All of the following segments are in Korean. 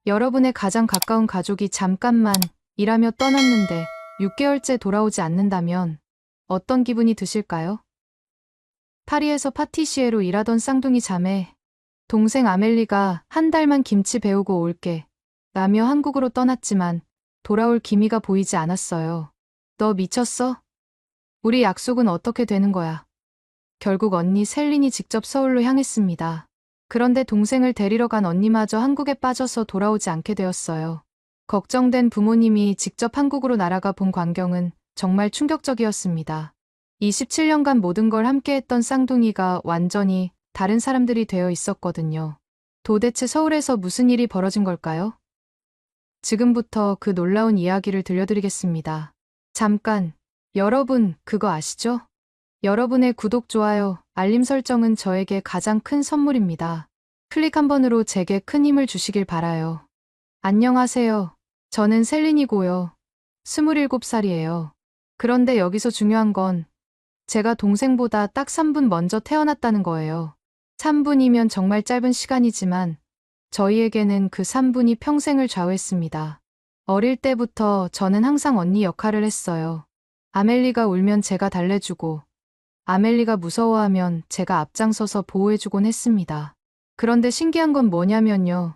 여러분의 가장 가까운 가족이 잠깐만 일하며 떠났는데 6개월째 돌아오지 않는다면 어떤 기분이 드실까요? 파리에서 파티시에로 일하던 쌍둥이 자매, 동생 아멜리가 한 달만 김치 배우고 올게 라며 한국으로 떠났지만 돌아올 기미가 보이지 않았어요. 너 미쳤어? 우리 약속은 어떻게 되는 거야? 결국 언니 셀린이 직접 서울로 향했습니다. 그런데 동생을 데리러 간 언니마저 한국에 빠져서 돌아오지 않게 되었어요. 걱정된 부모님이 직접 한국으로 날아가 본 광경은 정말 충격적이었습니다. 27년간 모든 걸 함께했던 쌍둥이가 완전히 다른 사람들이 되어 있었거든요. 도대체 서울에서 무슨 일이 벌어진 걸까요? 지금부터 그 놀라운 이야기를 들려드리겠습니다. 잠깐, 여러분 그거 아시죠? 여러분의 구독, 좋아요, 알림 설정은 저에게 가장 큰 선물입니다. 클릭 한 번으로 제게 큰 힘을 주시길 바라요. 안녕하세요. 저는 셀린이고요. 27살이에요. 그런데 여기서 중요한 건 제가 동생보다 딱 3분 먼저 태어났다는 거예요. 3분이면 정말 짧은 시간이지만 저희에게는 그 3분이 평생을 좌우했습니다. 어릴 때부터 저는 항상 언니 역할을 했어요. 아멜리가 울면 제가 달래주고 아멜리가 무서워하면 제가 앞장서서 보호해주곤 했습니다. 그런데 신기한 건 뭐냐면요.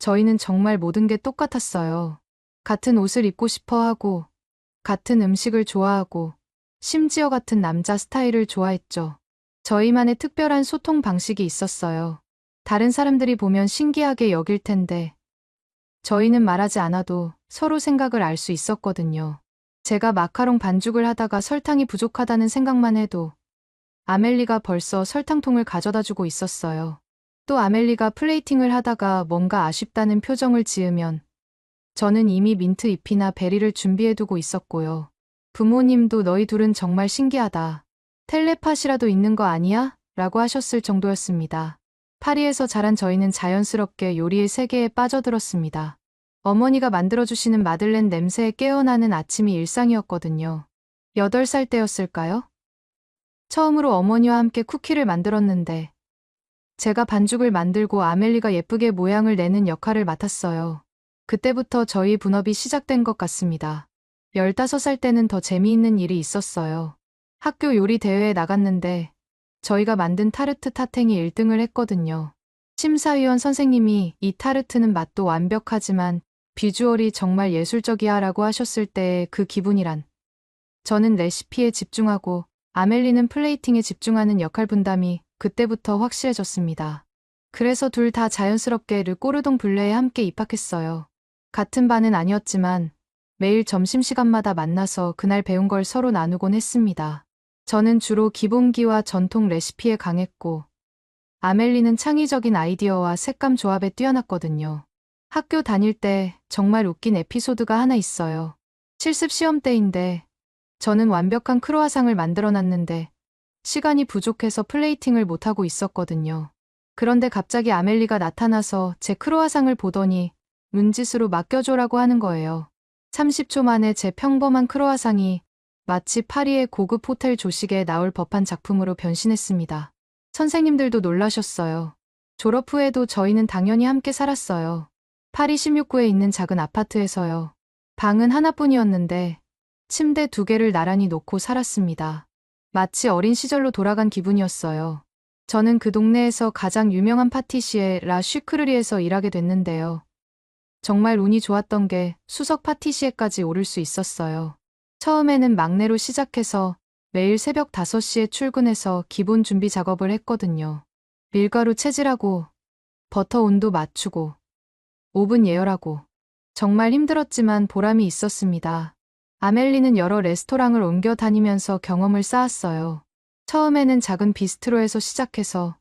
저희는 정말 모든 게 똑같았어요. 같은 옷을 입고 싶어 하고, 같은 음식을 좋아하고, 심지어 같은 남자 스타일을 좋아했죠. 저희만의 특별한 소통 방식이 있었어요. 다른 사람들이 보면 신기하게 여길 텐데, 저희는 말하지 않아도 서로 생각을 알 수 있었거든요. 제가 마카롱 반죽을 하다가 설탕이 부족하다는 생각만 해도 아멜리가 벌써 설탕통을 가져다 주고 있었어요. 또 아멜리가 플레이팅을 하다가 뭔가 아쉽다는 표정을 지으면 저는 이미 민트 잎이나 베리를 준비해두고 있었고요. 부모님도 너희 둘은 정말 신기하다. 텔레파시라도 있는 거 아니야? 라고 하셨을 정도였습니다. 파리에서 자란 저희는 자연스럽게 요리의 세계에 빠져들었습니다. 어머니가 만들어주시는 마들렌 냄새에 깨어나는 아침이 일상이었거든요. 8살 때였을까요? 처음으로 어머니와 함께 쿠키를 만들었는데 제가 반죽을 만들고 아멜리가 예쁘게 모양을 내는 역할을 맡았어요. 그때부터 저희 분업이 시작된 것 같습니다. 15살 때는 더 재미있는 일이 있었어요. 학교 요리 대회에 나갔는데 저희가 만든 타르트 타탱이 1등을 했거든요. 심사위원 선생님이 이 타르트는 맛도 완벽하지만 비주얼이 정말 예술적이야 라고 하셨을 때의 그 기분이란. 저는 레시피에 집중하고 아멜리는 플레이팅에 집중하는 역할 분담이 그때부터 확실해졌습니다. 그래서 둘 다 자연스럽게 르꼬르동 블레에 함께 입학했어요. 같은 반은 아니었지만 매일 점심시간마다 만나서 그날 배운 걸 서로 나누곤 했습니다. 저는 주로 기본기와 전통 레시피에 강했고 아멜리는 창의적인 아이디어와 색감 조합에 뛰어났거든요. 학교 다닐 때 정말 웃긴 에피소드가 하나 있어요. 실습 시험 때인데 저는 완벽한 크로와상을 만들어놨는데 시간이 부족해서 플레이팅을 못하고 있었거든요. 그런데 갑자기 아멜리가 나타나서 제 크로와상을 보더니 눈짓으로 맡겨줘라고 하는 거예요. 30초 만에 제 평범한 크로와상이 마치 파리의 고급 호텔 조식에 나올 법한 작품으로 변신했습니다. 선생님들도 놀라셨어요. 졸업 후에도 저희는 당연히 함께 살았어요. 파리 16구에 있는 작은 아파트에서요. 방은 하나뿐이었는데 침대 2개를 나란히 놓고 살았습니다. 마치 어린 시절로 돌아간 기분이었어요. 저는 그 동네에서 가장 유명한 파티시에 라 슈크르리에서 일하게 됐는데요. 정말 운이 좋았던 게 수석 파티시에까지 오를 수 있었어요. 처음에는 막내로 시작해서 매일 새벽 5시에 출근해서 기본 준비 작업을 했거든요. 밀가루 채질하고 버터 온도 맞추고 오븐 예열하고 정말 힘들었지만 보람이 있었습니다. 아멜리는 여러 레스토랑을 옮겨 다니면서 경험을 쌓았어요. 처음에는 작은 비스트로에서 시작해서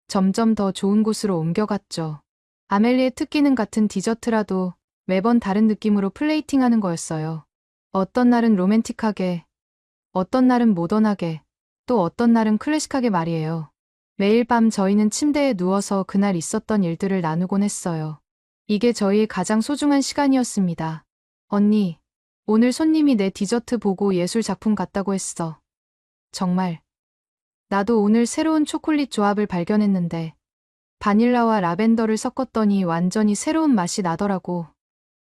점점 더 좋은 곳으로 옮겨갔죠. 아멜리의 특기는 같은 디저트라도 매번 다른 느낌으로 플레이팅하는 거였어요. 어떤 날은 로맨틱하게, 어떤 날은 모던하게, 또 어떤 날은 클래식하게 말이에요. 매일 밤 저희는 침대에 누워서 그날 있었던 일들을 나누곤 했어요. 이게 저희의 가장 소중한 시간이었습니다. 언니, 오늘 손님이 내 디저트 보고 예술 작품 같다고 했어. 정말. 나도 오늘 새로운 초콜릿 조합을 발견했는데 바닐라와 라벤더를 섞었더니 완전히 새로운 맛이 나더라고.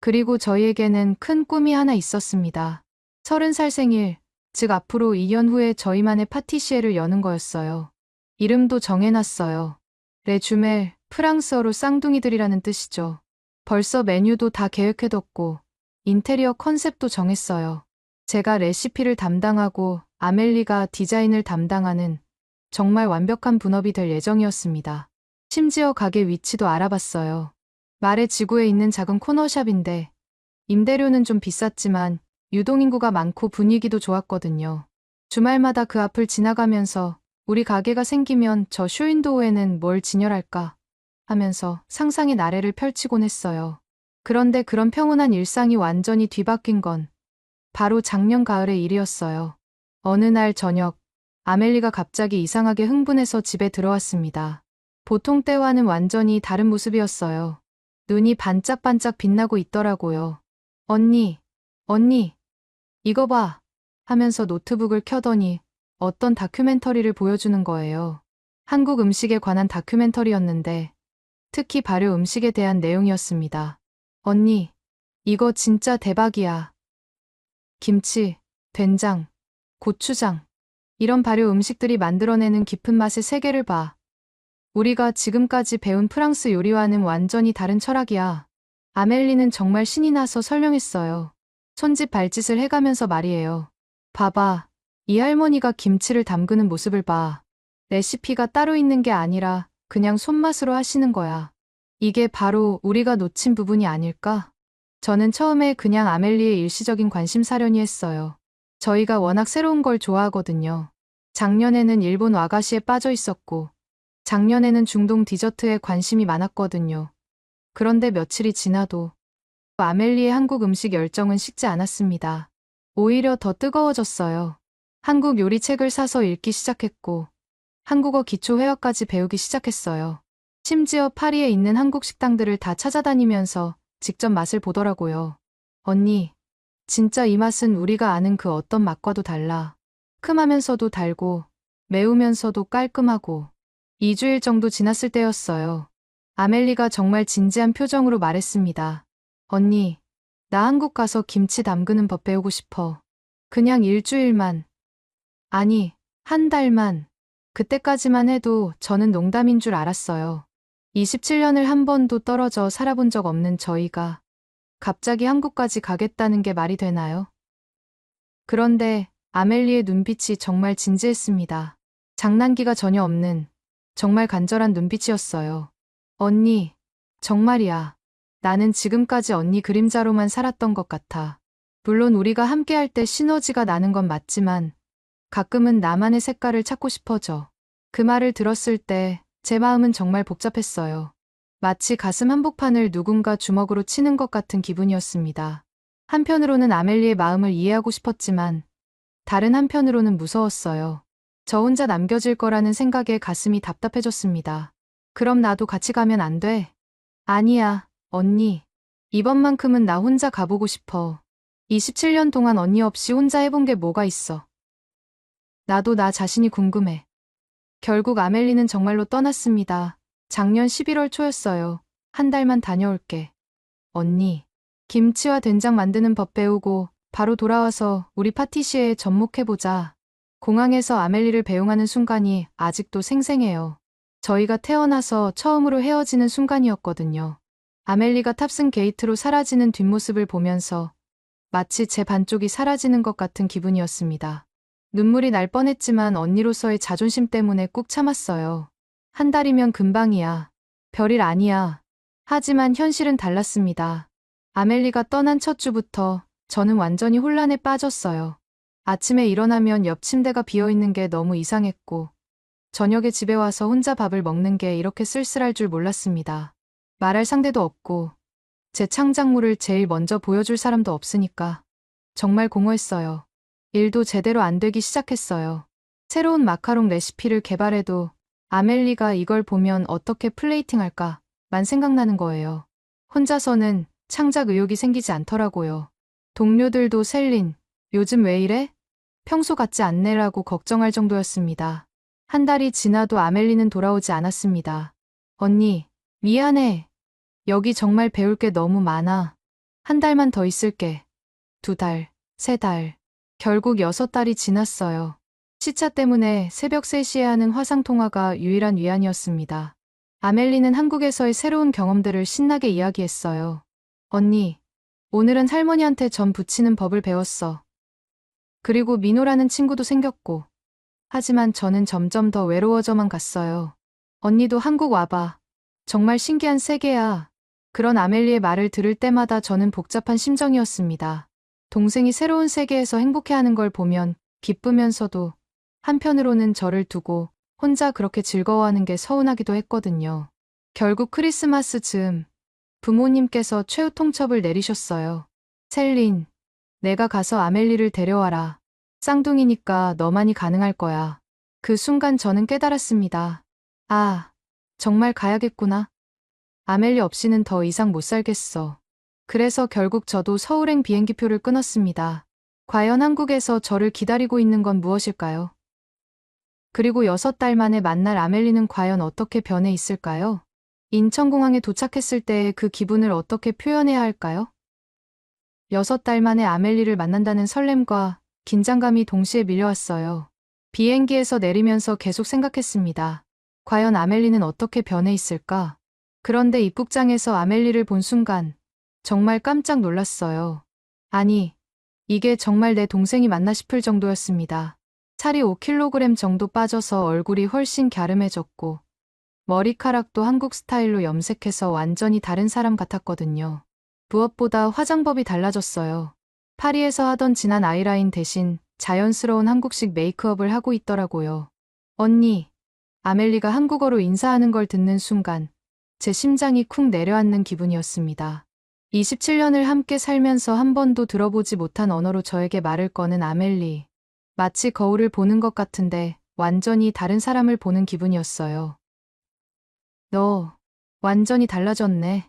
그리고 저희에게는 큰 꿈이 하나 있었습니다. 30살 생일, 즉 앞으로 2년 후에 저희만의 파티시에를 여는 거였어요. 이름도 정해놨어요. 레주멜, 프랑스어로 쌍둥이들이라는 뜻이죠. 벌써 메뉴도 다 계획해뒀고 인테리어 컨셉도 정했어요. 제가 레시피를 담당하고 아멜리가 디자인을 담당하는 정말 완벽한 분업이 될 예정이었습니다. 심지어 가게 위치도 알아봤어요. 말의 지구에 있는 작은 코너샵인데 임대료는 좀 비쌌지만 유동인구가 많고 분위기도 좋았거든요. 주말마다 그 앞을 지나가면서 우리 가게가 생기면 저 쇼윈도우에는 뭘 진열할까 하면서 상상의 나래를 펼치곤 했어요. 그런데 그런 평온한 일상이 완전히 뒤바뀐 건 바로 작년 가을의 일이었어요. 어느 날 저녁, 아멜리가 갑자기 이상하게 흥분해서 집에 들어왔습니다. 보통 때와는 완전히 다른 모습이었어요. 눈이 반짝반짝 빛나고 있더라고요. 언니, 이거 봐 하면서 노트북을 켜더니 어떤 다큐멘터리를 보여주는 거예요. 한국 음식에 관한 다큐멘터리였는데 특히 발효 음식에 대한 내용이었습니다. 언니, 이거 진짜 대박이야. 김치, 된장, 고추장, 이런 발효 음식들이 만들어내는 깊은 맛의 세계를 봐. 우리가 지금까지 배운 프랑스 요리와는 완전히 다른 철학이야. 아멜리는 정말 신이 나서 설명했어요. 손짓 발짓을 해가면서 말이에요. 봐봐, 이 할머니가 김치를 담그는 모습을 봐. 레시피가 따로 있는 게 아니라 그냥 손맛으로 하시는 거야. 이게 바로 우리가 놓친 부분이 아닐까? 저는 처음에 그냥 아멜리의 일시적인 관심사려니 했어요. 저희가 워낙 새로운 걸 좋아하거든요. 작년에는 일본 와가시에 빠져 있었고, 작년에는 중동 디저트에 관심이 많았거든요. 그런데 며칠이 지나도 아멜리의 한국 음식 열정은 식지 않았습니다. 오히려 더 뜨거워졌어요. 한국 요리책을 사서 읽기 시작했고, 한국어 기초 회화까지 배우기 시작했어요. 심지어 파리에 있는 한국 식당들을 다 찾아다니면서 직접 맛을 보더라고요. 언니, 진짜 이 맛은 우리가 아는 그 어떤 맛과도 달라. 큼하면서도 달고, 매우면서도 깔끔하고. 2주일 정도 지났을 때였어요. 아멜리가 정말 진지한 표정으로 말했습니다. 언니, 나 한국 가서 김치 담그는 법 배우고 싶어. 그냥 일주일만. 아니, 한 달만. 그때까지만 해도 저는 농담인 줄 알았어요. 27년을 한 번도 떨어져 살아본 적 없는 저희가 갑자기 한국까지 가겠다는 게 말이 되나요? 그런데 아멜리의 눈빛이 정말 진지했습니다. 장난기가 전혀 없는 정말 간절한 눈빛이었어요. 언니, 정말이야. 나는 지금까지 언니 그림자로만 살았던 것 같아. 물론 우리가 함께할 때 시너지가 나는 건 맞지만 가끔은 나만의 색깔을 찾고 싶어져. 그 말을 들었을 때 제 마음은 정말 복잡했어요. 마치 가슴 한복판을 누군가 주먹으로 치는 것 같은 기분이었습니다. 한편으로는 아멜리의 마음을 이해하고 싶었지만 다른 한편으로는 무서웠어요. 저 혼자 남겨질 거라는 생각에 가슴이 답답해졌습니다. 그럼 나도 같이 가면 안 돼? 아니야, 언니. 이번만큼은 나 혼자 가보고 싶어. 27년 동안 언니 없이 혼자 해본 게 뭐가 있어. 나도 나 자신이 궁금해. 결국 아멜리는 정말로 떠났습니다. 작년 11월 초였어요. 한 달만 다녀올게. 언니, 김치와 된장 만드는 법 배우고 바로 돌아와서 우리 파티시에에 접목해보자. 공항에서 아멜리를 배웅하는 순간이 아직도 생생해요. 저희가 태어나서 처음으로 헤어지는 순간이었거든요. 아멜리가 탑승 게이트로 사라지는 뒷모습을 보면서 마치 제 반쪽이 사라지는 것 같은 기분이었습니다. 눈물이 날 뻔했지만 언니로서의 자존심 때문에 꾹 참았어요. 한 달이면 금방이야. 별일 아니야. 하지만 현실은 달랐습니다. 아멜리가 떠난 첫 주부터 저는 완전히 혼란에 빠졌어요. 아침에 일어나면 옆 침대가 비어있는 게 너무 이상했고, 저녁에 집에 와서 혼자 밥을 먹는 게 이렇게 쓸쓸할 줄 몰랐습니다. 말할 상대도 없고, 제 창작물을 제일 먼저 보여줄 사람도 없으니까 정말 공허했어요. 일도 제대로 안 되기 시작했어요. 새로운 마카롱 레시피를 개발해도 아멜리가 이걸 보면 어떻게 플레이팅할까만 생각나는 거예요. 혼자서는 창작 의욕이 생기지 않더라고요. 동료들도 셀린, 요즘 왜 이래? 평소 같지 않네라고 걱정할 정도였습니다. 한 달이 지나도 아멜리는 돌아오지 않았습니다. 언니, 미안해. 여기 정말 배울 게 너무 많아. 한 달만 더 있을게. 2달, 3달. 결국 6달이 지났어요. 시차 때문에 새벽 3시에 하는 화상통화가 유일한 위안이었습니다. 아멜리는 한국에서의 새로운 경험들을 신나게 이야기했어요. 언니, 오늘은 할머니한테 전 부치는 법을 배웠어. 그리고 민호라는 친구도 생겼고. 하지만 저는 점점 더 외로워져만 갔어요. 언니도 한국 와봐. 정말 신기한 세계야. 그런 아멜리의 말을 들을 때마다 저는 복잡한 심정이었습니다. 동생이 새로운 세계에서 행복해하는 걸 보면 기쁘면서도 한편으로는 저를 두고 혼자 그렇게 즐거워하는 게 서운하기도 했거든요. 결국 크리스마스 즈음 부모님께서 최후 통첩을 내리셨어요. 셀린, 내가 가서 아멜리를 데려와라. 쌍둥이니까 너만이 가능할 거야. 그 순간 저는 깨달았습니다. 아, 정말 가야겠구나. 아멜리 없이는 더 이상 못 살겠어. 그래서 결국 저도 서울행 비행기표를 끊었습니다. 과연 한국에서 저를 기다리고 있는 건 무엇일까요? 그리고 6달 만에 만날 아멜리는 과연 어떻게 변해 있을까요? 인천공항에 도착했을 때의 그 기분을 어떻게 표현해야 할까요? 6달 만에 아멜리를 만난다는 설렘과 긴장감이 동시에 밀려왔어요. 비행기에서 내리면서 계속 생각했습니다. 과연 아멜리는 어떻게 변해 있을까? 그런데 입국장에서 아멜리를 본 순간 정말 깜짝 놀랐어요. 아니, 이게 정말 내 동생이 맞나 싶을 정도였습니다. 살이 5kg 정도 빠져서 얼굴이 훨씬 갸름해졌고 머리카락도 한국 스타일로 염색해서 완전히 다른 사람 같았거든요. 무엇보다 화장법이 달라졌어요. 파리에서 하던 진한 아이라인 대신 자연스러운 한국식 메이크업을 하고 있더라고요. 언니, 아멜리가 한국어로 인사하는 걸 듣는 순간 제 심장이 쿵 내려앉는 기분이었습니다. 27년을 함께 살면서 한 번도 들어보지 못한 언어로 저에게 말을 거는 아멜리. 마치 거울을 보는 것 같은데 완전히 다른 사람을 보는 기분이었어요. 너 완전히 달라졌네.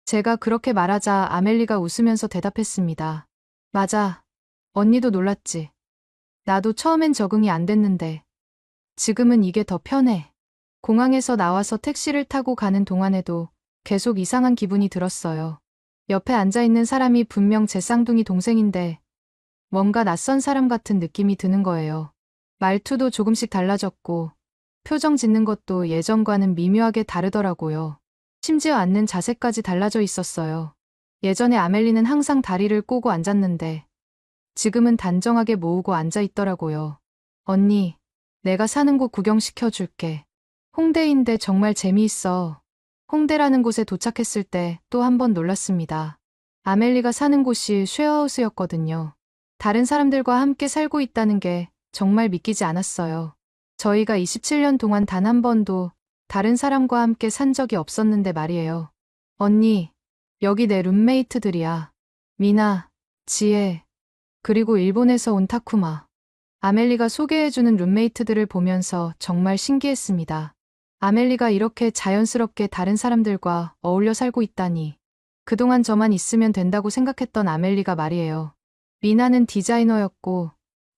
제가 그렇게 말하자 아멜리가 웃으면서 대답했습니다. 맞아. 언니도 놀랐지. 나도 처음엔 적응이 안 됐는데 지금은 이게 더 편해. 공항에서 나와서 택시를 타고 가는 동안에도 계속 이상한 기분이 들었어요. 옆에 앉아있는 사람이 분명 제 쌍둥이 동생인데 뭔가 낯선 사람 같은 느낌이 드는 거예요. 말투도 조금씩 달라졌고 표정 짓는 것도 예전과는 미묘하게 다르더라고요. 심지어 앉는 자세까지 달라져 있었어요. 예전에 아멜리는 항상 다리를 꼬고 앉았는데 지금은 단정하게 모으고 앉아 있더라고요. 언니, 내가 사는 곳 구경시켜줄게. 홍대인데 정말 재미있어. 홍대라는 곳에 도착했을 때 또 한 번 놀랐습니다. 아멜리가 사는 곳이 쉐어하우스였거든요. 다른 사람들과 함께 살고 있다는 게 정말 믿기지 않았어요. 저희가 27년 동안 단 한 번도 다른 사람과 함께 산 적이 없었는데 말이에요. 언니, 여기 내 룸메이트들이야. 미나, 지혜, 그리고 일본에서 온 타쿠마. 아멜리가 소개해주는 룸메이트들을 보면서 정말 신기했습니다. 아멜리가 이렇게 자연스럽게 다른 사람들과 어울려 살고 있다니. 그동안 저만 있으면 된다고 생각했던 아멜리가 말이에요. 미나는 디자이너였고,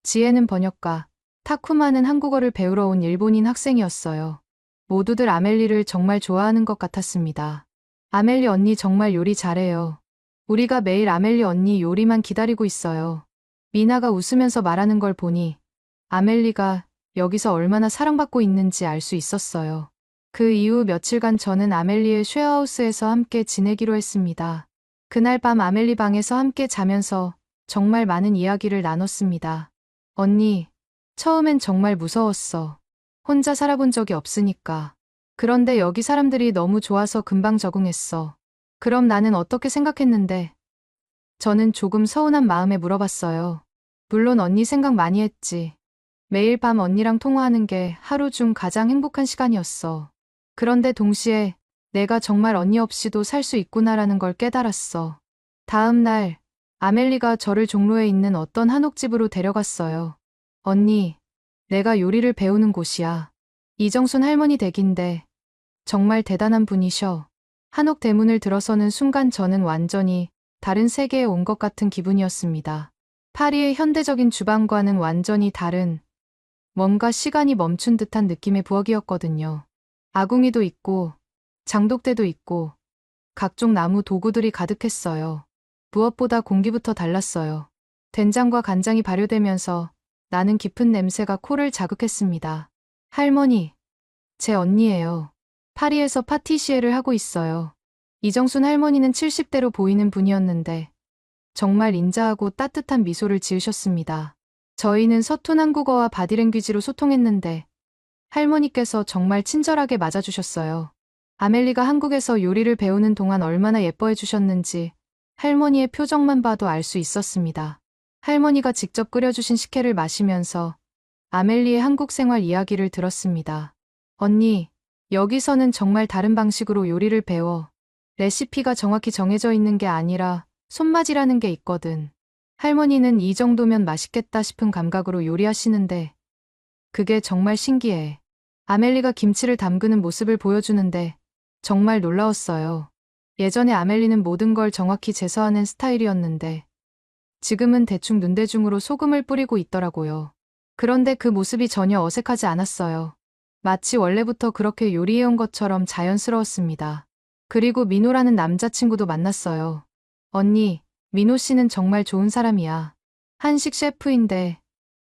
지혜는 번역가, 타쿠마는 한국어를 배우러 온 일본인 학생이었어요. 모두들 아멜리를 정말 좋아하는 것 같았습니다. 아멜리 언니 정말 요리 잘해요. 우리가 매일 아멜리 언니 요리만 기다리고 있어요. 미나가 웃으면서 말하는 걸 보니 아멜리가 여기서 얼마나 사랑받고 있는지 알 수 있었어요. 그 이후 며칠간 저는 아멜리의 쉐어하우스에서 함께 지내기로 했습니다. 그날 밤 아멜리 방에서 함께 자면서 정말 많은 이야기를 나눴습니다. 언니, 처음엔 정말 무서웠어. 혼자 살아본 적이 없으니까. 그런데 여기 사람들이 너무 좋아서 금방 적응했어. 그럼 나는 어떻게 생각했는데? 저는 조금 서운한 마음에 물어봤어요. 물론 언니 생각 많이 했지. 매일 밤 언니랑 통화하는 게 하루 중 가장 행복한 시간이었어. 그런데 동시에 내가 정말 언니 없이도 살 수 있구나라는 걸 깨달았어. 다음 날, 아멜리가 저를 종로에 있는 어떤 한옥집으로 데려갔어요. 언니, 내가 요리를 배우는 곳이야. 이정순 할머니 댁인데 정말 대단한 분이셔. 한옥 대문을 들어서는 순간 저는 완전히 다른 세계에 온 것 같은 기분이었습니다. 파리의 현대적인 주방과는 완전히 다른 뭔가 시간이 멈춘 듯한 느낌의 부엌이었거든요. 아궁이도 있고 장독대도 있고 각종 나무 도구들이 가득했어요. 무엇보다 공기부터 달랐어요. 된장과 간장이 발효되면서 나는 깊은 냄새가 코를 자극했습니다. 할머니, 제 언니예요. 파리에서 파티시에를 하고 있어요. 이정순 할머니는 70대로 보이는 분이었는데 정말 인자하고 따뜻한 미소를 지으셨습니다. 저희는 서툰 한국어와 바디랭귀지로 소통했는데 할머니께서 정말 친절하게 맞아주셨어요. 아멜리가 한국에서 요리를 배우는 동안 얼마나 예뻐해 주셨는지 할머니의 표정만 봐도 알 수 있었습니다. 할머니가 직접 끓여주신 식혜를 마시면서 아멜리의 한국 생활 이야기를 들었습니다. 언니, 여기서는 정말 다른 방식으로 요리를 배워. 레시피가 정확히 정해져 있는 게 아니라 손맛이라는 게 있거든. 할머니는 이 정도면 맛있겠다 싶은 감각으로 요리하시는데 그게 정말 신기해. 아멜리가 김치를 담그는 모습을 보여주는데 정말 놀라웠어요. 예전에 아멜리는 모든 걸 정확히 제서하는 스타일이었는데 지금은 대충 눈대중으로 소금을 뿌리고 있더라고요. 그런데 그 모습이 전혀 어색하지 않았어요. 마치 원래부터 그렇게 요리해온 것처럼 자연스러웠습니다. 그리고 민호라는 남자친구도 만났어요. 언니, 민호 씨는 정말 좋은 사람이야. 한식 셰프인데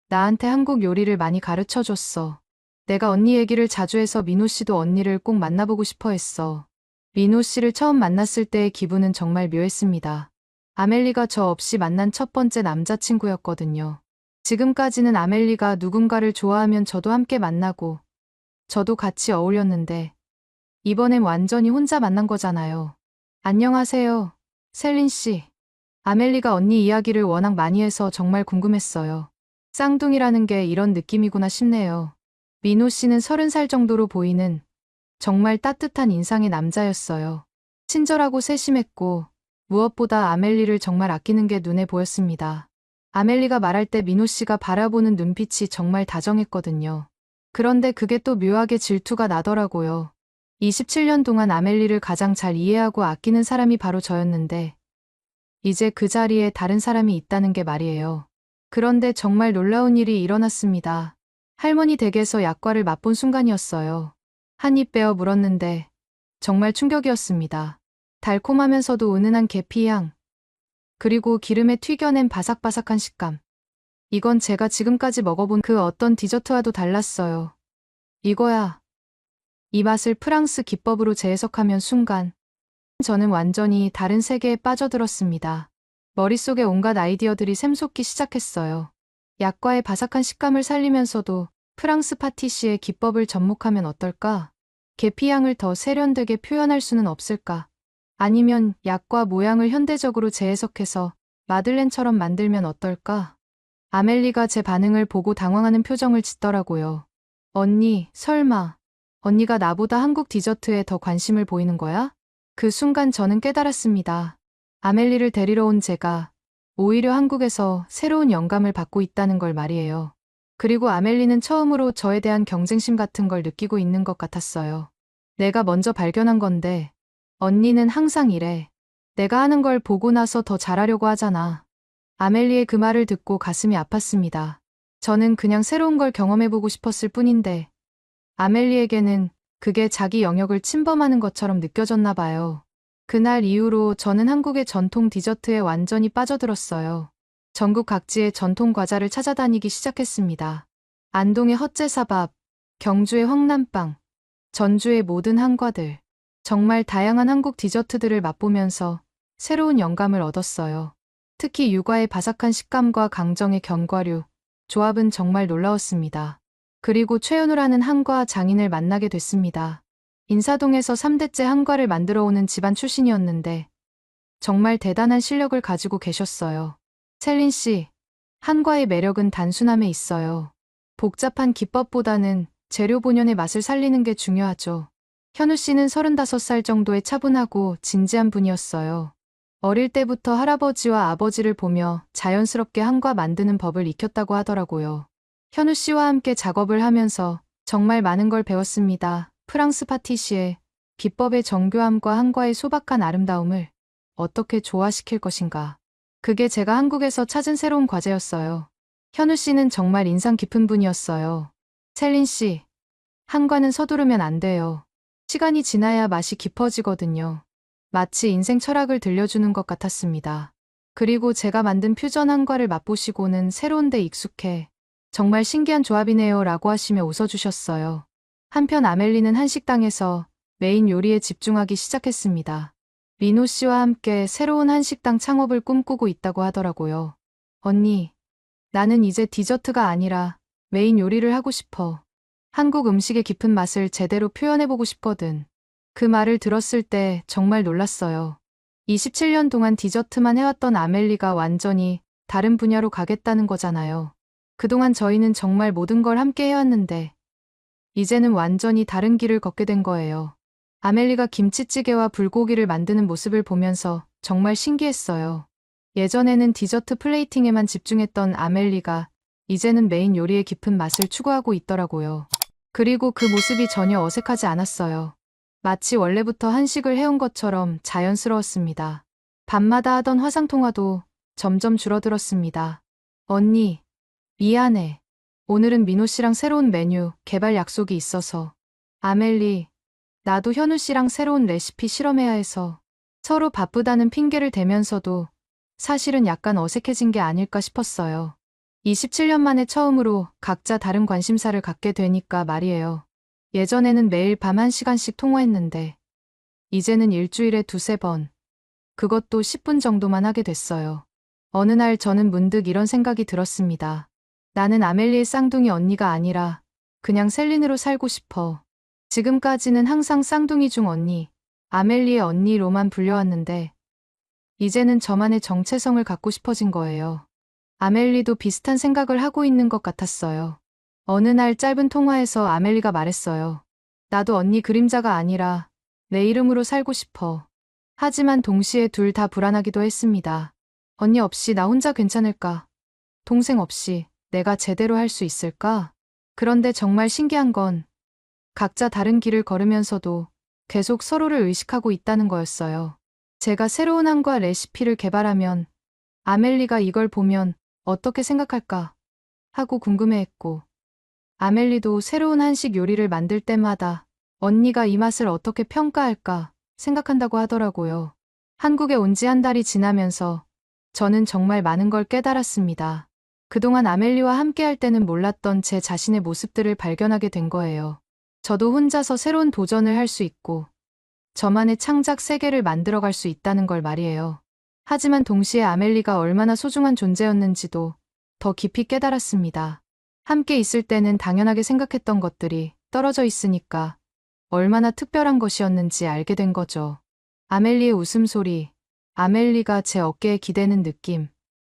나한테 한국 요리를 많이 가르쳐줬어. 내가 언니 얘기를 자주 해서 민호 씨도 언니를 꼭 만나보고 싶어 했어. 민호 씨를 처음 만났을 때의 기분은 정말 묘했습니다. 아멜리가 저 없이 만난 첫 번째 남자친구였거든요. 지금까지는 아멜리가 누군가를 좋아하면 저도 함께 만나고 저도 같이 어울렸는데 이번엔 완전히 혼자 만난 거잖아요. 안녕하세요, 셀린 씨. 아멜리가 언니 이야기를 워낙 많이 해서 정말 궁금했어요. 쌍둥이라는 게 이런 느낌이구나 싶네요. 민호 씨는 30살 정도로 보이는 정말 따뜻한 인상의 남자였어요. 친절하고 세심했고 무엇보다 아멜리를 정말 아끼는 게 눈에 보였습니다. 아멜리가 말할 때 민호 씨가 바라보는 눈빛이 정말 다정했거든요. 그런데 그게 또 묘하게 질투가 나더라고요. 27년 동안 아멜리를 가장 잘 이해하고 아끼는 사람이 바로 저였는데 이제 그 자리에 다른 사람이 있다는 게 말이에요. 그런데 정말 놀라운 일이 일어났습니다. 할머니 댁에서 약과를 맛본 순간이었어요. 한 입 베어 물었는데 정말 충격이었습니다. 달콤하면서도 은은한 계피향, 그리고 기름에 튀겨낸 바삭바삭한 식감. 이건 제가 지금까지 먹어본 그 어떤 디저트와도 달랐어요. 이거야. 이 맛을 프랑스 기법으로 재해석하면 순간 저는 완전히 다른 세계에 빠져들었습니다. 머릿속에 온갖 아이디어들이 샘솟기 시작했어요. 약과의 바삭한 식감을 살리면서도 프랑스 파티시의 기법을 접목하면 어떨까? 계피향을 더 세련되게 표현할 수는 없을까? 아니면 약과 모양을 현대적으로 재해석해서 마들렌처럼 만들면 어떨까? 아멜리가 제 반응을 보고 당황하는 표정을 짓더라고요. 언니, 설마 언니가 나보다 한국 디저트에 더 관심을 보이는 거야? 그 순간 저는 깨달았습니다. 아멜리를 데리러 온 제가 오히려 한국에서 새로운 영감을 받고 있다는 걸 말이에요. 그리고 아멜리는 처음으로 저에 대한 경쟁심 같은 걸 느끼고 있는 것 같았어요. 내가 먼저 발견한 건데 언니는 항상 이래. 내가 하는 걸 보고 나서 더 잘하려고 하잖아. 아멜리의 그 말을 듣고 가슴이 아팠습니다. 저는 그냥 새로운 걸 경험해보고 싶었을 뿐인데 아멜리에게는 그게 자기 영역을 침범하는 것처럼 느껴졌나 봐요. 그날 이후로 저는 한국의 전통 디저트에 완전히 빠져들었어요. 전국 각지의 전통 과자를 찾아다니기 시작했습니다. 안동의 헛제사밥, 경주의 황남빵, 전주의 모든 한과들. 정말 다양한 한국 디저트들을 맛보면서 새로운 영감을 얻었어요. 특히 육아의 바삭한 식감과 강정의 견과류, 조합은 정말 놀라웠습니다. 그리고 최은우라는 한과 장인을 만나게 됐습니다. 인사동에서 3대째 한과를 만들어 오는 집안 출신이었는데 정말 대단한 실력을 가지고 계셨어요. 셀린 씨, 한과의 매력은 단순함에 있어요. 복잡한 기법보다는 재료 본연의 맛을 살리는 게 중요하죠. 현우 씨는 35살 정도의 차분하고 진지한 분이었어요. 어릴 때부터 할아버지와 아버지를 보며 자연스럽게 한과 만드는 법을 익혔다고 하더라고요. 현우 씨와 함께 작업을 하면서 정말 많은 걸 배웠습니다. 프랑스 파티시에 기법의 정교함과 한과의 소박한 아름다움을 어떻게 조화시킬 것인가. 그게 제가 한국에서 찾은 새로운 과제였어요. 현우 씨는 정말 인상 깊은 분이었어요. 셀린 씨, 한과는 서두르면 안 돼요. 시간이 지나야 맛이 깊어지거든요. 마치 인생 철학을 들려주는 것 같았습니다. 그리고 제가 만든 퓨전 한과를 맛보시고는 새로운데 익숙해. 정말 신기한 조합이네요 라고 하시며 웃어주셨어요. 한편 아멜리는 한식당에서 메인 요리에 집중하기 시작했습니다. 민호 씨와 함께 새로운 한식당 창업을 꿈꾸고 있다고 하더라고요. 언니, 나는 이제 디저트가 아니라 메인 요리를 하고 싶어. 한국 음식의 깊은 맛을 제대로 표현해보고 싶거든. 그 말을 들었을 때 정말 놀랐어요. 27년 동안 디저트만 해왔던 아멜리가 완전히 다른 분야로 가겠다는 거잖아요. 그동안 저희는 정말 모든 걸 함께 해왔는데 이제는 완전히 다른 길을 걷게 된 거예요. 아멜리가 김치찌개와 불고기를 만드는 모습을 보면서 정말 신기했어요. 예전에는 디저트 플레이팅에만 집중했던 아멜리가 이제는 메인 요리의 깊은 맛을 추구하고 있더라고요. 그리고 그 모습이 전혀 어색하지 않았어요. 마치 원래부터 한식을 해온 것처럼 자연스러웠습니다. 밤마다 하던 화상통화도 점점 줄어들었습니다. 언니, 미안해. 오늘은 민호 씨랑 새로운 메뉴 개발 약속이 있어서. 아멜리, 나도 현우 씨랑 새로운 레시피 실험해야 해서. 서로 바쁘다는 핑계를 대면서도 사실은 약간 어색해진 게 아닐까 싶었어요. 27년 만에 처음으로 각자 다른 관심사를 갖게 되니까 말이에요. 예전에는 매일 밤 1시간씩 통화했는데 이제는 일주일에 두세 번, 그것도 10분 정도만 하게 됐어요. 어느 날 저는 문득 이런 생각이 들었습니다. 나는 아멜리의 쌍둥이 언니가 아니라 그냥 셀린으로 살고 싶어. 지금까지는 항상 쌍둥이 중 언니, 아멜리의 언니로만 불려왔는데 이제는 저만의 정체성을 갖고 싶어진 거예요. 아멜리도 비슷한 생각을 하고 있는 것 같았어요. 어느 날 짧은 통화에서 아멜리가 말했어요. 나도 언니 그림자가 아니라 내 이름으로 살고 싶어. 하지만 동시에 둘 다 불안하기도 했습니다. 언니 없이 나 혼자 괜찮을까? 동생 없이 내가 제대로 할 수 있을까? 그런데 정말 신기한 건 각자 다른 길을 걸으면서도 계속 서로를 의식하고 있다는 거였어요. 제가 새로운 한과 레시피를 개발하면 아멜리가 이걸 보면 어떻게 생각할까 하고 궁금해했고, 아멜리도 새로운 한식 요리를 만들 때마다 언니가 이 맛을 어떻게 평가할까 생각한다고 하더라고요. 한국에 온 지 한 달이 지나면서 저는 정말 많은 걸 깨달았습니다. 그동안 아멜리와 함께할 때는 몰랐던 제 자신의 모습들을 발견하게 된 거예요. 저도 혼자서 새로운 도전을 할 수 있고 저만의 창작 세계를 만들어갈 수 있다는 걸 말이에요. 하지만 동시에 아멜리가 얼마나 소중한 존재였는지도 더 깊이 깨달았습니다. 함께 있을 때는 당연하게 생각했던 것들이 떨어져 있으니까 얼마나 특별한 것이었는지 알게 된 거죠. 아멜리의 웃음소리, 아멜리가 제 어깨에 기대는 느낌,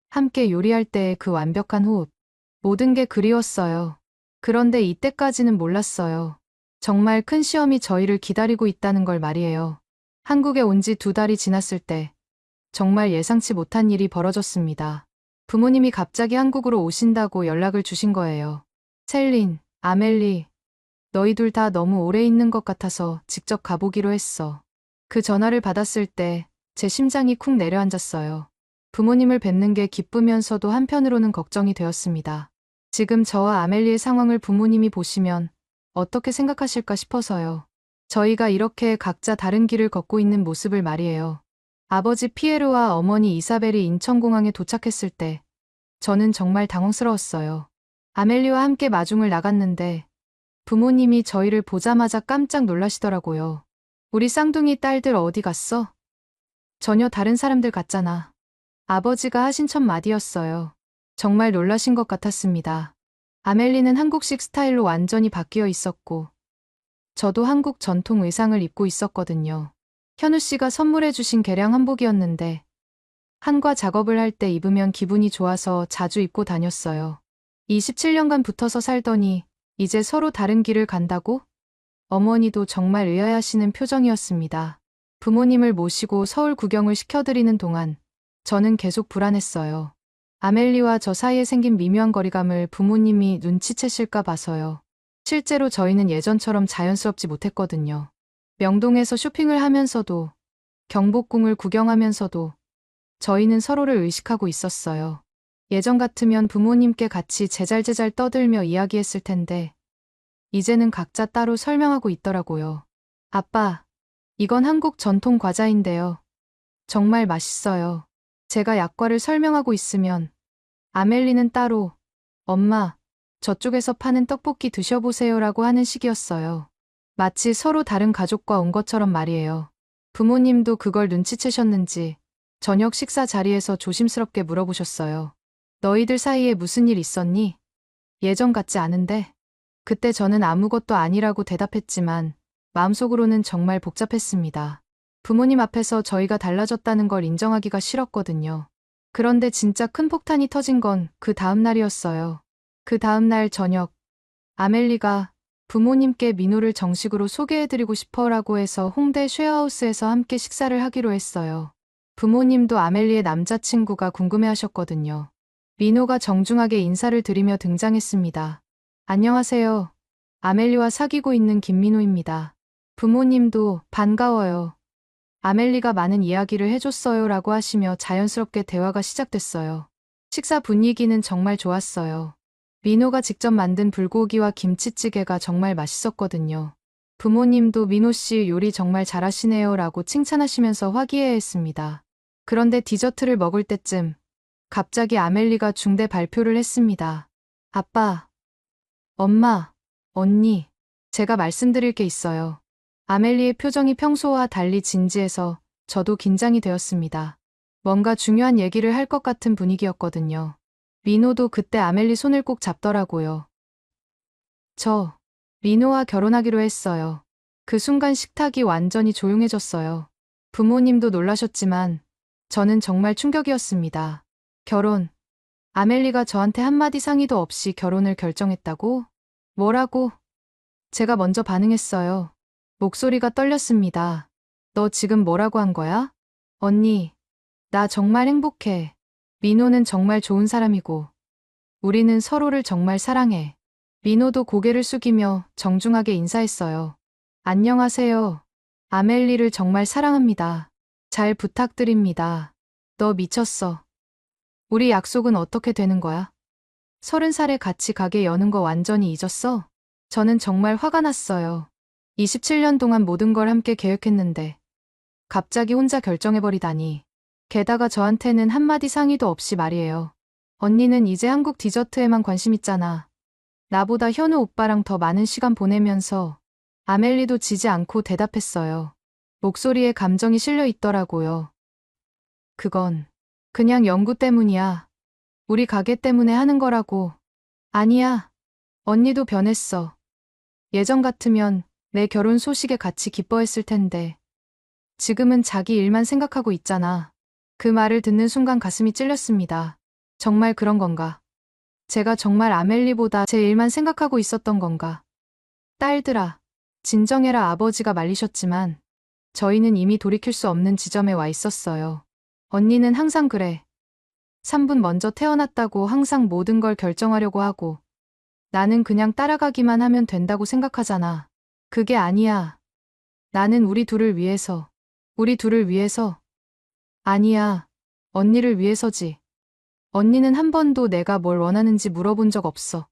함께 요리할 때의 그 완벽한 호흡, 모든 게 그리웠어요. 그런데 이때까지는 몰랐어요. 정말 큰 시험이 저희를 기다리고 있다는 걸 말이에요. 한국에 온 지 2달이 지났을 때 정말 예상치 못한 일이 벌어졌습니다. 부모님이 갑자기 한국으로 오신다고 연락을 주신 거예요. 셀린, 아멜리, 너희 둘 다 너무 오래 있는 것 같아서 직접 가보기로 했어. 그 전화를 받았을 때 제 심장이 쿵 내려앉았어요. 부모님을 뵙는 게 기쁘면서도 한편으로는 걱정이 되었습니다. 지금 저와 아멜리의 상황을 부모님이 보시면 어떻게 생각하실까 싶어서요. 저희가 이렇게 각자 다른 길을 걷고 있는 모습을 말이에요. 아버지 피에르와 어머니 이사벨이 인천공항에 도착했을 때 저는 정말 당황스러웠어요. 아멜리와 함께 마중을 나갔는데 부모님이 저희를 보자마자 깜짝 놀라시더라고요. 우리 쌍둥이 딸들 어디 갔어? 전혀 다른 사람들 같잖아. 아버지가 하신 첫 마디였어요. 정말 놀라신 것 같았습니다. 아멜리는 한국식 스타일로 완전히 바뀌어 있었고 저도 한국 전통 의상을 입고 있었거든요. 현우 씨가 선물해 주신 개량 한복이었는데 한과 작업을 할 때 입으면 기분이 좋아서 자주 입고 다녔어요. 27년간 붙어서 살더니 이제 서로 다른 길을 간다고? 어머니도 정말 의아해하시는 표정이었습니다. 부모님을 모시고 서울 구경을 시켜드리는 동안 저는 계속 불안했어요. 아멜리와 저 사이에 생긴 미묘한 거리감을 부모님이 눈치채실까 봐서요. 실제로 저희는 예전처럼 자연스럽지 못했거든요. 명동에서 쇼핑을 하면서도 경복궁을 구경하면서도 저희는 서로를 의식하고 있었어요. 예전 같으면 부모님께 같이 제잘제잘 떠들며 이야기했을 텐데 이제는 각자 따로 설명하고 있더라고요. 아빠, 이건 한국 전통 과자인데요. 정말 맛있어요. 제가 약과를 설명하고 있으면 아멜리는 따로 엄마, 저쪽에서 파는 떡볶이 드셔보세요라고 하는 식이었어요. 마치 서로 다른 가족과 온 것처럼 말이에요. 부모님도 그걸 눈치채셨는지 저녁 식사 자리에서 조심스럽게 물어보셨어요. 너희들 사이에 무슨 일 있었니? 예전 같지 않은데? 그때 저는 아무것도 아니라고 대답했지만 마음속으로는 정말 복잡했습니다. 부모님 앞에서 저희가 달라졌다는 걸 인정하기가 싫었거든요. 그런데 진짜 큰 폭탄이 터진 건 그 다음 날이었어요. 그 다음 날 저녁, 아멜리가 부모님께 민호를 정식으로 소개해드리고 싶어라고 해서 홍대 쉐어하우스에서 함께 식사를 하기로 했어요. 부모님도 아멜리의 남자친구가 궁금해하셨거든요. 민호가 정중하게 인사를 드리며 등장했습니다. 안녕하세요. 아멜리와 사귀고 있는 김민호입니다. 부모님도 반가워요. 아멜리가 많은 이야기를 해줬어요 라고 하시며 자연스럽게 대화가 시작됐어요. 식사 분위기는 정말 좋았어요. 민호가 직접 만든 불고기와 김치찌개가 정말 맛있었거든요. 부모님도 민호 씨 요리 정말 잘하시네요 라고 칭찬하시면서 화기애애했습니다. 그런데 디저트를 먹을 때쯤 갑자기 아멜리가 중대 발표를 했습니다. 아빠, 엄마, 언니, 제가 말씀드릴 게 있어요. 아멜리의 표정이 평소와 달리 진지해서 저도 긴장이 되었습니다. 뭔가 중요한 얘기를 할 것 같은 분위기였거든요. 민호도 그때 아멜리 손을 꼭 잡더라고요. 저, 민호와 결혼하기로 했어요. 그 순간 식탁이 완전히 조용해졌어요. 부모님도 놀라셨지만 저는 정말 충격이었습니다. 결혼. 아멜리가 저한테 한마디 상의도 없이 결혼을 결정했다고? 뭐라고? 제가 먼저 반응했어요. 목소리가 떨렸습니다. 너 지금 뭐라고 한 거야? 언니, 나 정말 행복해. 민호는 정말 좋은 사람이고, 우리는 서로를 정말 사랑해. 민호도 고개를 숙이며 정중하게 인사했어요. 안녕하세요. 아멜리를 정말 사랑합니다. 잘 부탁드립니다. 너 미쳤어. 우리 약속은 어떻게 되는 거야? 30살에 같이 가게 여는 거 완전히 잊었어? 저는 정말 화가 났어요. 27년 동안 모든 걸 함께 계획했는데 갑자기 혼자 결정해버리다니. 게다가 저한테는 한마디 상의도 없이 말이에요. 언니는 이제 한국 디저트에만 관심 있잖아. 나보다 현우 오빠랑 더 많은 시간 보내면서. 아멜리도 지지 않고 대답했어요. 목소리에 감정이 실려 있더라고요. 그건 그냥 연구 때문이야. 우리 가게 때문에 하는 거라고. 아니야. 언니도 변했어. 예전 같으면 내 결혼 소식에 같이 기뻐했을 텐데. 지금은 자기 일만 생각하고 있잖아. 그 말을 듣는 순간 가슴이 찔렸습니다. 정말 그런 건가? 제가 정말 아멜리보다 제 일만 생각하고 있었던 건가? 딸들아, 진정해라 아버지가 말리셨지만 저희는 이미 돌이킬 수 없는 지점에 와 있었어요. 언니는 항상 그래. 3분 먼저 태어났다고 항상 모든 걸 결정하려고 하고 나는 그냥 따라가기만 하면 된다고 생각하잖아. 그게 아니야. 나는 우리 둘을 위해서. 우리 둘을 위해서. 아니야. 언니를 위해서지. 언니는 한 번도 내가 뭘 원하는지 물어본 적 없어.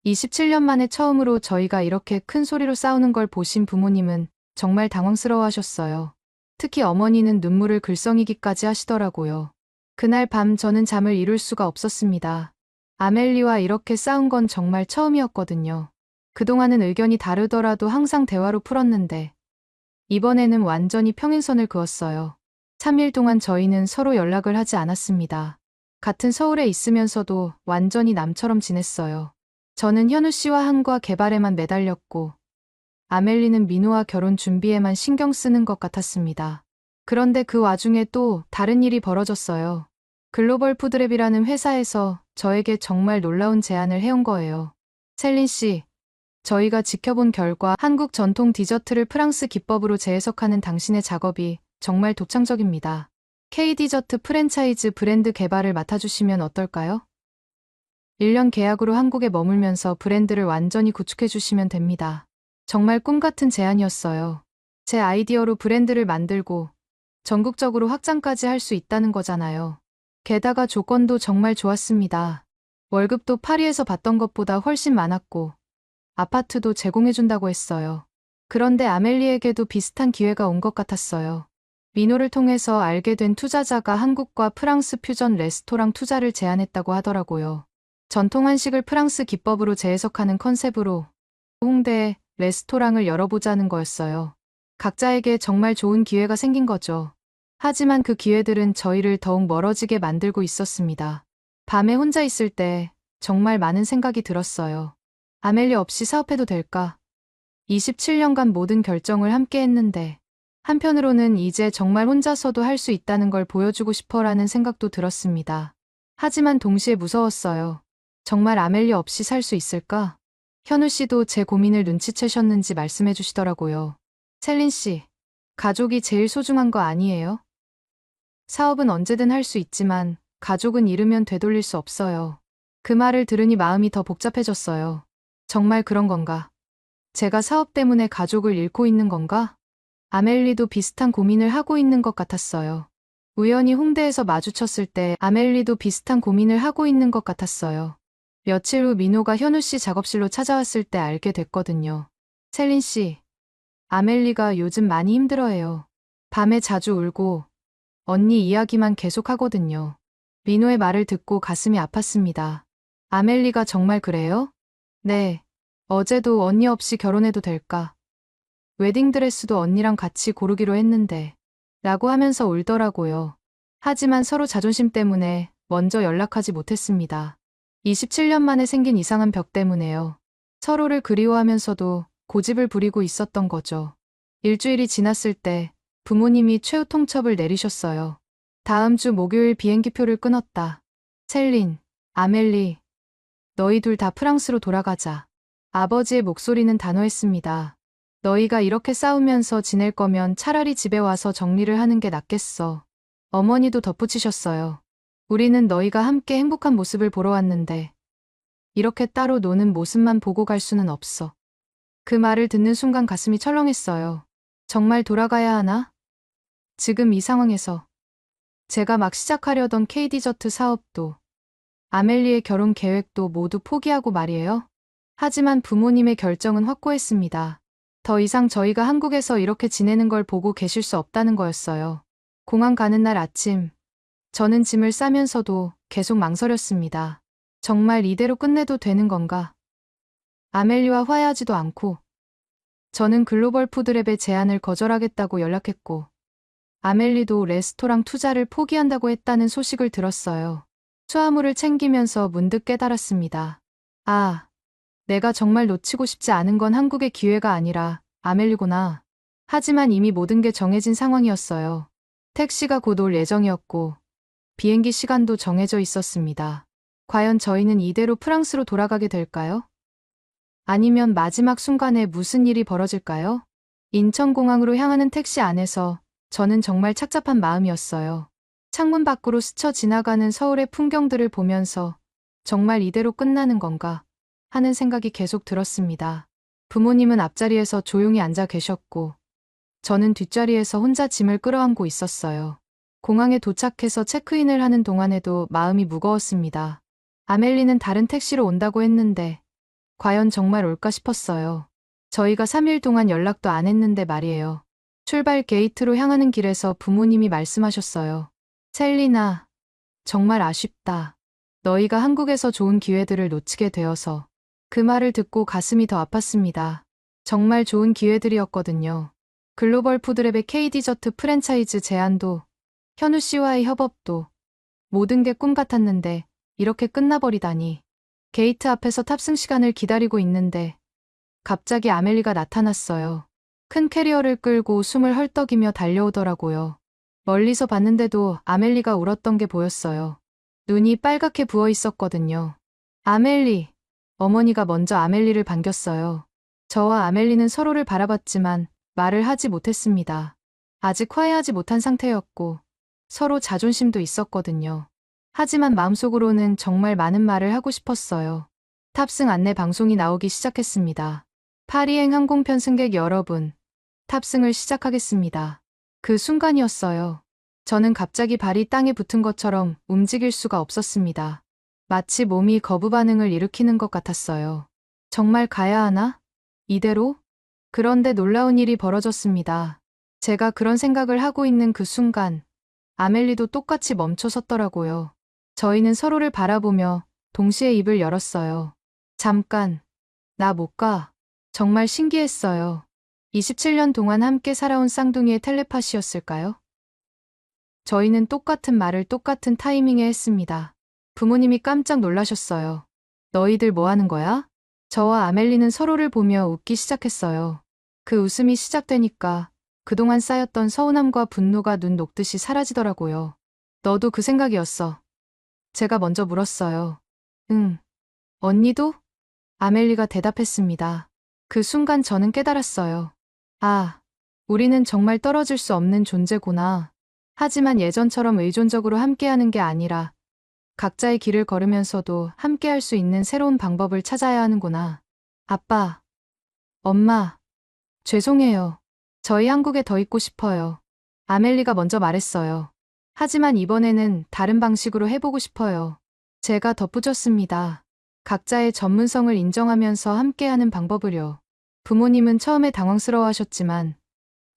27년 만에 처음으로 저희가 이렇게 큰 소리로 싸우는 걸 보신 부모님은 정말 당황스러워하셨어요. 특히 어머니는 눈물을 글썽이기까지 하시더라고요. 그날 밤 저는 잠을 이룰 수가 없었습니다. 아멜리와 이렇게 싸운 건 정말 처음이었거든요. 그동안은 의견이 다르더라도 항상 대화로 풀었는데 이번에는 완전히 평행선을 그었어요. 3일 동안 저희는 서로 연락을 하지 않았습니다. 같은 서울에 있으면서도 완전히 남처럼 지냈어요. 저는 현우 씨와 한과 개발에만 매달렸고 아멜리는 민호와 결혼 준비에만 신경 쓰는 것 같았습니다. 그런데 그 와중에 또 다른 일이 벌어졌어요. 글로벌 푸드랩이라는 회사에서 저에게 정말 놀라운 제안을 해온 거예요. 셀린 씨, 저희가 지켜본 결과 한국 전통 디저트를 프랑스 기법으로 재해석하는 당신의 작업이 정말 독창적입니다. K-디저트 프랜차이즈 브랜드 개발을 맡아주시면 어떨까요? 1년 계약으로 한국에 머물면서 브랜드를 완전히 구축해주시면 됩니다. 정말 꿈같은 제안이었어요. 제 아이디어로 브랜드를 만들고 전국적으로 확장까지 할 수 있다는 거잖아요. 게다가 조건도 정말 좋았습니다. 월급도 파리에서 받던 것보다 훨씬 많았고 아파트도 제공해준다고 했어요. 그런데 아멜리에게도 비슷한 기회가 온 것 같았어요. 민호를 통해서 알게 된 투자자가 한국과 프랑스 퓨전 레스토랑 투자를 제안했다고 하더라고요. 전통 한식을 프랑스 기법으로 재해석하는 컨셉으로 홍대에 레스토랑을 열어보자는 거였어요. 각자에게 정말 좋은 기회가 생긴 거죠. 하지만 그 기회들은 저희를 더욱 멀어지게 만들고 있었습니다. 밤에 혼자 있을 때 정말 많은 생각이 들었어요. 아멜리 없이 사업해도 될까? 27년간 모든 결정을 함께 했는데 한편으로는 이제 정말 혼자서도 할 수 있다는 걸 보여주고 싶어라는 생각도 들었습니다. 하지만 동시에 무서웠어요. 정말 아멜리 없이 살 수 있을까? 현우 씨도 제 고민을 눈치채셨는지 말씀해 주시더라고요. 셀린 씨, 가족이 제일 소중한 거 아니에요? 사업은 언제든 할 수 있지만 가족은 잃으면 되돌릴 수 없어요. 그 말을 들으니 마음이 더 복잡해졌어요. 정말 그런 건가? 제가 사업 때문에 가족을 잃고 있는 건가? 아멜리도 비슷한 고민을 하고 있는 것 같았어요. 우연히 홍대에서 마주쳤을 때 아멜리도 비슷한 고민을 하고 있는 것 같았어요. 며칠 후 민호가 현우 씨 작업실로 찾아왔을 때 알게 됐거든요. 셀린 씨, 아멜리가 요즘 많이 힘들어해요. 밤에 자주 울고 언니 이야기만 계속 하거든요. 민호의 말을 듣고 가슴이 아팠습니다. 아멜리가 정말 그래요? 네. 어제도 언니 없이 결혼해도 될까? 웨딩드레스도 언니랑 같이 고르기로 했는데 라고 하면서 울더라고요. 하지만 서로 자존심 때문에 먼저 연락하지 못했습니다. 27년 만에 생긴 이상한 벽 때문에요. 서로를 그리워하면서도 고집을 부리고 있었던 거죠. 일주일이 지났을 때 부모님이 최후 통첩을 내리셨어요. 다음 주 목요일 비행기표를 끊었다. 셀린, 아멜리, 너희 둘 다 프랑스로 돌아가자. 아버지의 목소리는 단호했습니다. 너희가 이렇게 싸우면서 지낼 거면 차라리 집에 와서 정리를 하는 게 낫겠어. 어머니도 덧붙이셨어요. 우리는 너희가 함께 행복한 모습을 보러 왔는데 이렇게 따로 노는 모습만 보고 갈 수는 없어. 그 말을 듣는 순간 가슴이 철렁했어요. 정말 돌아가야 하나? 지금 이 상황에서 제가 막 시작하려던 K디저트 사업도 아멜리의 결혼 계획도 모두 포기하고 말이에요. 하지만 부모님의 결정은 확고했습니다. 더 이상 저희가 한국에서 이렇게 지내는 걸 보고 계실 수 없다는 거였어요. 공항 가는 날 아침, 저는 짐을 싸면서도 계속 망설였습니다. 정말 이대로 끝내도 되는 건가? 아멜리와 화해하지도 않고, 저는 글로벌 푸드랩의 제안을 거절하겠다고 연락했고, 아멜리도 레스토랑 투자를 포기한다고 했다는 소식을 들었어요. 수화물을 챙기면서 문득 깨달았습니다. 아, 내가 정말 놓치고 싶지 않은 건 한국의 기회가 아니라 아멜리구나. 하지만 이미 모든 게 정해진 상황이었어요. 택시가 곧 올 예정이었고 비행기 시간도 정해져 있었습니다. 과연 저희는 이대로 프랑스로 돌아가게 될까요? 아니면 마지막 순간에 무슨 일이 벌어질까요? 인천공항으로 향하는 택시 안에서 저는 정말 착잡한 마음이었어요. 창문 밖으로 스쳐 지나가는 서울의 풍경들을 보면서 정말 이대로 끝나는 건가 하는 생각이 계속 들었습니다. 부모님은 앞자리에서 조용히 앉아 계셨고 저는 뒷자리에서 혼자 짐을 끌어안고 있었어요. 공항에 도착해서 체크인을 하는 동안에도 마음이 무거웠습니다. 아멜리는 다른 택시로 온다고 했는데 과연 정말 올까 싶었어요. 저희가 3일 동안 연락도 안 했는데 말이에요. 출발 게이트로 향하는 길에서 부모님이 말씀하셨어요. 셀리나, 정말 아쉽다. 너희가 한국에서 좋은 기회들을 놓치게 되어서. 그 말을 듣고 가슴이 더 아팠습니다. 정말 좋은 기회들이었거든요. 글로벌 푸드랩의 K디저트 프랜차이즈 제안도, 현우 씨와의 협업도, 모든 게 꿈 같았는데 이렇게 끝나버리다니. 게이트 앞에서 탑승 시간을 기다리고 있는데 갑자기 아멜리가 나타났어요. 큰 캐리어를 끌고 숨을 헐떡이며 달려오더라고요. 멀리서 봤는데도 아멜리가 울었던 게 보였어요. 눈이 빨갛게 부어 있었거든요. 아멜리. 어머니가 먼저 아멜리를 반겼어요. 저와 아멜리는 서로를 바라봤지만 말을 하지 못했습니다. 아직 화해하지 못한 상태였고 서로 자존심도 있었거든요. 하지만 마음속으로는 정말 많은 말을 하고 싶었어요. 탑승 안내 방송이 나오기 시작했습니다. 파리행 항공편 승객 여러분, 탑승을 시작하겠습니다. 그 순간이었어요. 저는 갑자기 발이 땅에 붙은 것처럼 움직일 수가 없었습니다. 마치 몸이 거부 반응을 일으키는 것 같았어요. 정말 가야 하나? 이대로? 그런데 놀라운 일이 벌어졌습니다. 제가 그런 생각을 하고 있는 그 순간 아멜리도 똑같이 멈춰 섰더라고요. 저희는 서로를 바라보며 동시에 입을 열었어요. 잠깐, 나 못 가. 정말 신기했어요. 27년 동안 함께 살아온 쌍둥이의 텔레파시였을까요? 저희는 똑같은 말을 똑같은 타이밍에 했습니다. 부모님이 깜짝 놀라셨어요. 너희들 뭐 하는 거야? 저와 아멜리는 서로를 보며 웃기 시작했어요. 그 웃음이 시작되니까 그동안 쌓였던 서운함과 분노가 눈 녹듯이 사라지더라고요. 너도 그 생각이었어. 제가 먼저 물었어요. 응. 언니도? 아멜리가 대답했습니다. 그 순간 저는 깨달았어요. 아, 우리는 정말 떨어질 수 없는 존재구나. 하지만 예전처럼 의존적으로 함께하는 게 아니라 각자의 길을 걸으면서도 함께할 수 있는 새로운 방법을 찾아야 하는구나. 아빠, 엄마, 죄송해요. 저희 한국에 더 있고 싶어요. 아멜리가 먼저 말했어요. 하지만 이번에는 다른 방식으로 해보고 싶어요. 제가 덧붙였습니다. 각자의 전문성을 인정하면서 함께하는 방법을요. 부모님은 처음에 당황스러워하셨지만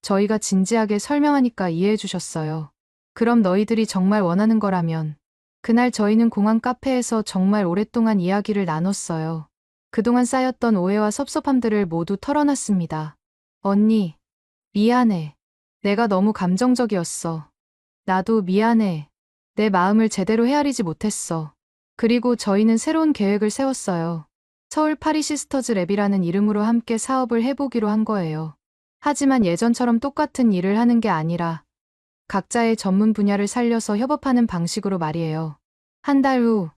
저희가 진지하게 설명하니까 이해해 주셨어요. 그럼 너희들이 정말 원하는 거라면. 그날 저희는 공항 카페에서 정말 오랫동안 이야기를 나눴어요. 그동안 쌓였던 오해와 섭섭함들을 모두 털어놨습니다. 언니, 미안해. 내가 너무 감정적이었어. 나도 미안해. 내 마음을 제대로 헤아리지 못했어. 그리고 저희는 새로운 계획을 세웠어요. 서울 파리 시스터즈 랩이라는 이름으로 함께 사업을 해보기로 한 거예요. 하지만 예전처럼 똑같은 일을 하는 게 아니라 각자의 전문 분야를 살려서 협업하는 방식으로 말이에요. 한 달 후,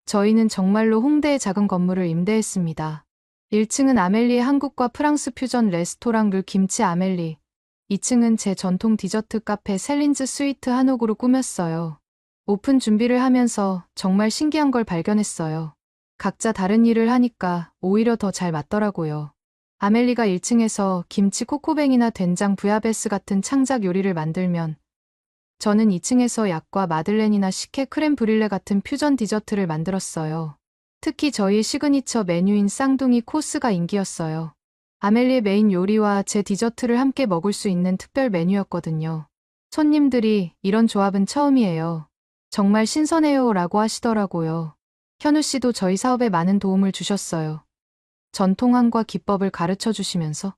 저희는 정말로 홍대의 작은 건물을 임대했습니다. 1층은 아멜리의 한국과 프랑스 퓨전 레스토랑 르 김치 아멜리, 2층은 제 전통 디저트 카페 셀린즈 스위트 한옥으로 꾸몄어요. 오픈 준비를 하면서 정말 신기한 걸 발견했어요. 각자 다른 일을 하니까 오히려 더 잘 맞더라고요. 아멜리가 1층에서 김치 코코뱅이나 된장 부야베스 같은 창작 요리를 만들면 저는 2층에서 약과 마들렌이나 식혜 크렘 브릴레 같은 퓨전 디저트를 만들었어요. 특히 저희의 시그니처 메뉴인 쌍둥이 코스가 인기였어요. 아멜리의 메인 요리와 제 디저트를 함께 먹을 수 있는 특별 메뉴였거든요. 손님들이 이런 조합은 처음이에요. 정말 신선해요 라고 하시더라고요. 현우 씨도 저희 사업에 많은 도움을 주셨어요. 전통함과 기법을 가르쳐 주시면서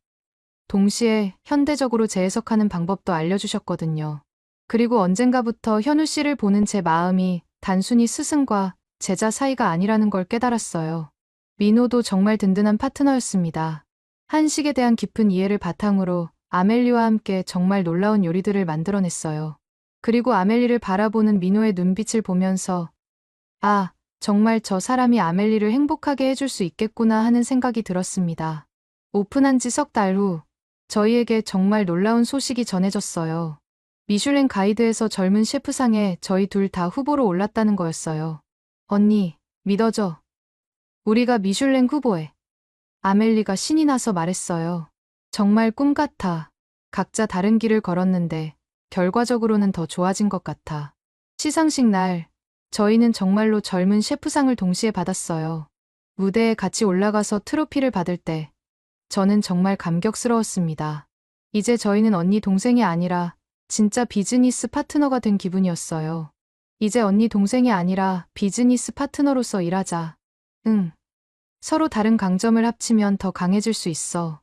동시에 현대적으로 재해석하는 방법도 알려주셨거든요. 그리고 언젠가부터 현우 씨를 보는 제 마음이 단순히 스승과 제자 사이가 아니라는 걸 깨달았어요. 민호도 정말 든든한 파트너였습니다. 한식에 대한 깊은 이해를 바탕으로 아멜리와 함께 정말 놀라운 요리들을 만들어냈어요. 그리고 아멜리를 바라보는 민호의 눈빛을 보면서 아, 정말 저 사람이 아멜리를 행복하게 해줄 수 있겠구나 하는 생각이 들었습니다. 오픈한 지 석 달 후 저희에게 정말 놀라운 소식이 전해졌어요. 미슐랭 가이드에서 젊은 셰프상에 저희 둘 다 후보로 올랐다는 거였어요. 언니, 믿어줘. 우리가 미슐랭 후보에. 아멜리가 신이 나서 말했어요. 정말 꿈 같아. 각자 다른 길을 걸었는데 결과적으로는 더 좋아진 것 같아. 시상식 날, 저희는 정말로 젊은 셰프상을 동시에 받았어요. 무대에 같이 올라가서 트로피를 받을 때 저는 정말 감격스러웠습니다. 이제 저희는 언니 동생이 아니라 진짜 비즈니스 파트너가 된 기분이었어요. 이제 언니 동생이 아니라 비즈니스 파트너로서 일하자. 응. 서로 다른 강점을 합치면 더 강해질 수 있어.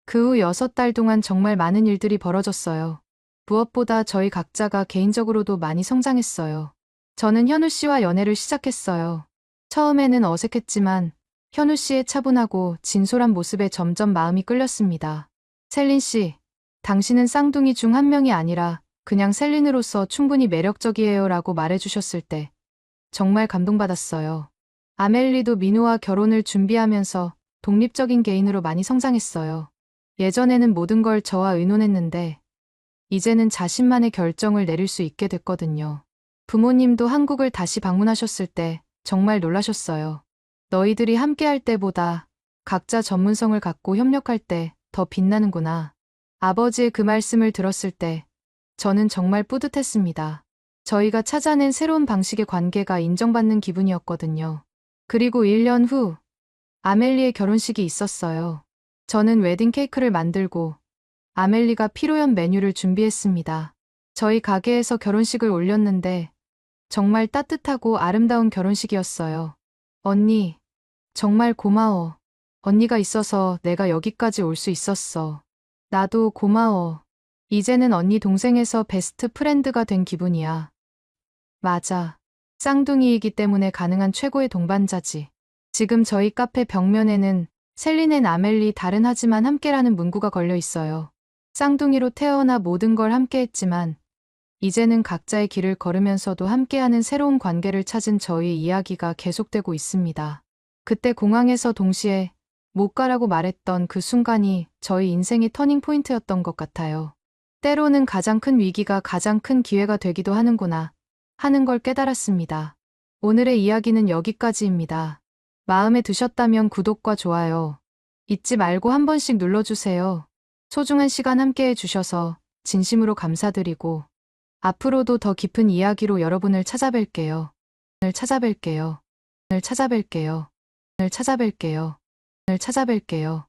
그 후 6달 동안 정말 많은 일들이 벌어졌어요. 무엇보다 저희 각자가 개인적으로도 많이 성장했어요. 저는 현우 씨와 연애를 시작했어요. 처음에는 어색했지만 현우 씨의 차분하고 진솔한 모습에 점점 마음이 끌렸습니다. 셀린 씨, 당신은 쌍둥이 중 한 명이 아니라 그냥 셀린으로서 충분히 매력적이에요 라고 말해주셨을 때 정말 감동받았어요. 아멜리도 민호와 결혼을 준비하면서 독립적인 개인으로 많이 성장했어요. 예전에는 모든 걸 저와 의논했는데 이제는 자신만의 결정을 내릴 수 있게 됐거든요. 부모님도 한국을 다시 방문하셨을 때 정말 놀라셨어요. 너희들이 함께할 때보다 각자 전문성을 갖고 협력할 때 더 빛나는구나. 아버지의 그 말씀을 들었을 때 저는 정말 뿌듯했습니다. 저희가 찾아낸 새로운 방식의 관계가 인정받는 기분이었거든요. 그리고 1년 후 아멜리의 결혼식이 있었어요. 저는 웨딩 케이크를 만들고 아멜리가 피로연 메뉴를 준비했습니다. 저희 가게에서 결혼식을 올렸는데 정말 따뜻하고 아름다운 결혼식이었어요. 언니, 정말 고마워. 언니가 있어서 내가 여기까지 올 수 있었어. 나도 고마워. 이제는 언니 동생에서 베스트 프렌드가 된 기분이야. 맞아. 쌍둥이이기 때문에 가능한 최고의 동반자지. 지금 저희 카페 벽면에는 셀린 앤 아멜리 다른 하지만 함께라는 문구가 걸려 있어요. 쌍둥이로 태어나 모든 걸 함께했지만 이제는 각자의 길을 걸으면서도 함께하는 새로운 관계를 찾은 저희 이야기가 계속되고 있습니다. 그때 공항에서 동시에 못 가라고 말했던 그 순간이 저희 인생의 터닝 포인트였던 것 같아요. 때로는 가장 큰 위기가 가장 큰 기회가 되기도 하는구나 하는 걸 깨달았습니다. 오늘의 이야기는 여기까지입니다. 마음에 드셨다면 구독과 좋아요 잊지 말고 한 번씩 눌러주세요. 소중한 시간 함께 해주셔서 진심으로 감사드리고 앞으로도 더 깊은 이야기로 여러분을 찾아뵐게요. 오늘 찾아뵐게요. 오늘 찾아뵐게요. 오늘 찾아뵐게요. 오늘 찾아뵐게요.